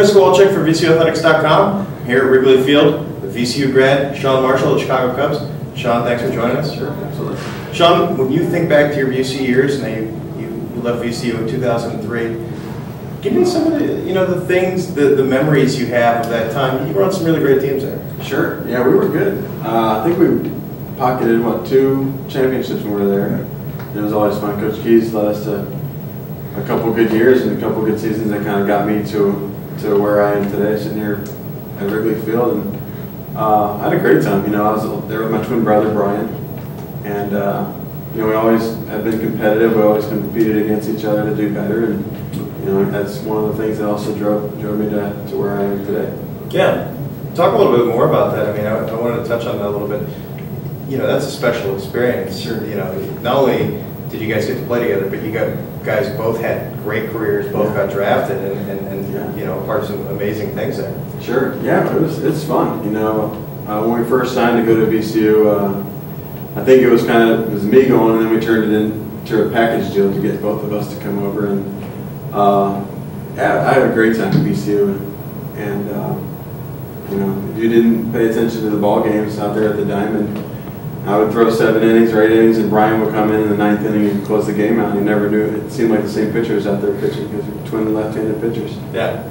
Chris Kowalczyk for VCUathletics.com here at Wrigley Field with VCU grad Sean Marshall of the Chicago Cubs. Sean, thanks for joining us. Sure, absolutely. Sean, when you think back to your VCU years, and you left VCU in 2003, give me some of the things, the memories you have of that time. You were on some really great teams there. Sure. Yeah, we were good. I think we pocketed 2 championships when we were there. And it was always fun. Coach Keys led us to a couple good years and a couple good seasons that kind of got me to where I am today, sitting here at Wrigley Field. And I had a great time. I was there with my twin brother Brian, and we always have been competitive. We always competed against each other to do better, and that's one of the things that also drove me to where I am today. Yeah, talk a little bit more about that. I mean, I wanted to touch on that a little bit. That's a special experience. Sure. Not only did you guys get to play together, but you guys both had great careers, both got drafted, and part of some amazing things there. Sure. Yeah, it's fun. When we first signed to go to VCU, I think it was me going, and then we turned it into a package deal to get both of us to come over. And I had a great time at VCU, and if you didn't pay attention to the ball games out there at the Diamond, I would throw 7 innings or 8 innings, and Brian would come in the 9th inning and close the game out. You never knew. It seemed like the same pitchers out there pitching because we're twin left-handed pitchers. Yeah.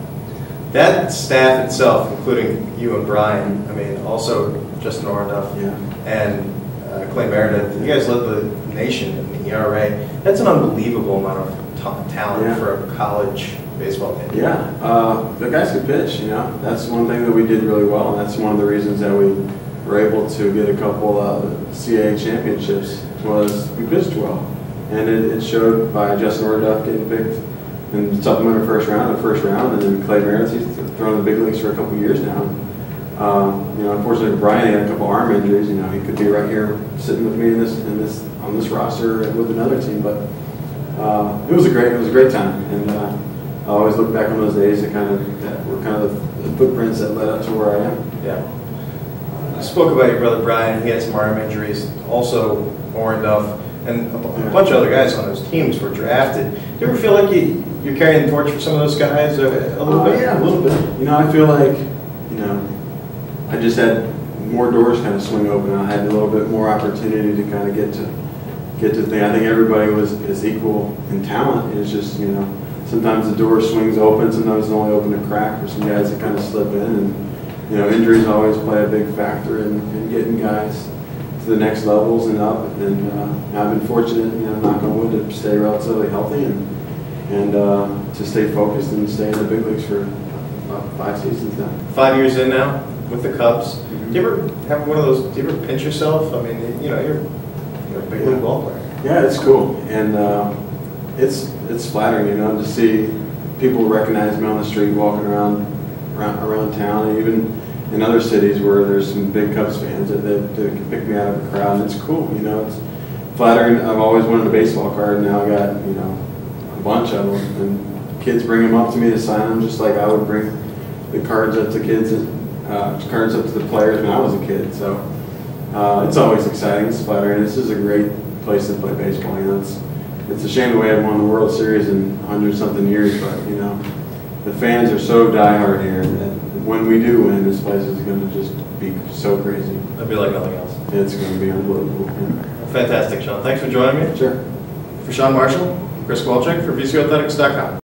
That staff itself, including you and Brian, also Justin Orenduff and Clay Meredith, you guys led the nation in the ERA. That's an unbelievable amount of talent for a college baseball team. Yeah, the guys could pitch. That's one thing that we did really well, and that's one of the reasons that we were able to get a couple CAA championships was we pitched well, and it showed by Justin Orenduff getting picked in the supplementary first round, and then Clay Meredith, he's thrown the big leagues for a couple years now. Unfortunately, Brian had a couple arm injuries. He could be right here sitting with me on this roster with another team, but it was a great time, and I always look back on those days that were kind of the footprints that led up to where I am. Yeah. You spoke about your brother Brian. He had some arm injuries. Also, Orenduff and a bunch of other guys on those teams were drafted. Do you ever feel like you're carrying the torch for some of those guys a little bit? Yeah, a little bit. I feel like I just had more doors kind of swing open. I had a little bit more opportunity to kind of get to things. I think everybody is equal in talent. It's just sometimes the door swings open, sometimes it's only open a crack for some guys that kind of slip in, and injuries always play a big factor in getting guys to the next levels and up. And I've been fortunate, knock on wood, to stay relatively healthy and to stay focused and stay in the big leagues for about 5 seasons now. 5 years in now with the Cubs. Do you ever have one of those? Do you ever pinch yourself? You're a big league ball player. Yeah, it's cool, and it's flattering, to see people recognize me on the street walking around town, and even in other cities where there's some big Cubs fans that can pick me out of a crowd. And it's cool, it's flattering. I've always wanted a baseball card, and now I got a bunch of them, and kids bring them up to me to sign them, just like I would bring the cards up to kids and cards up to the players when I was a kid. So it's always exciting. It's flattering. This is a great place to play baseball. It's a shame that we haven't won the World Series in 100-something years, but the fans are so diehard here that when we do win, this place is going to just be so crazy. It'll be like nothing else. It's going to be unbelievable. Fantastic, Sean. Thanks for joining me. Sure. For Sean Marshall, Chris Kowalczyk for VCUathletics.com.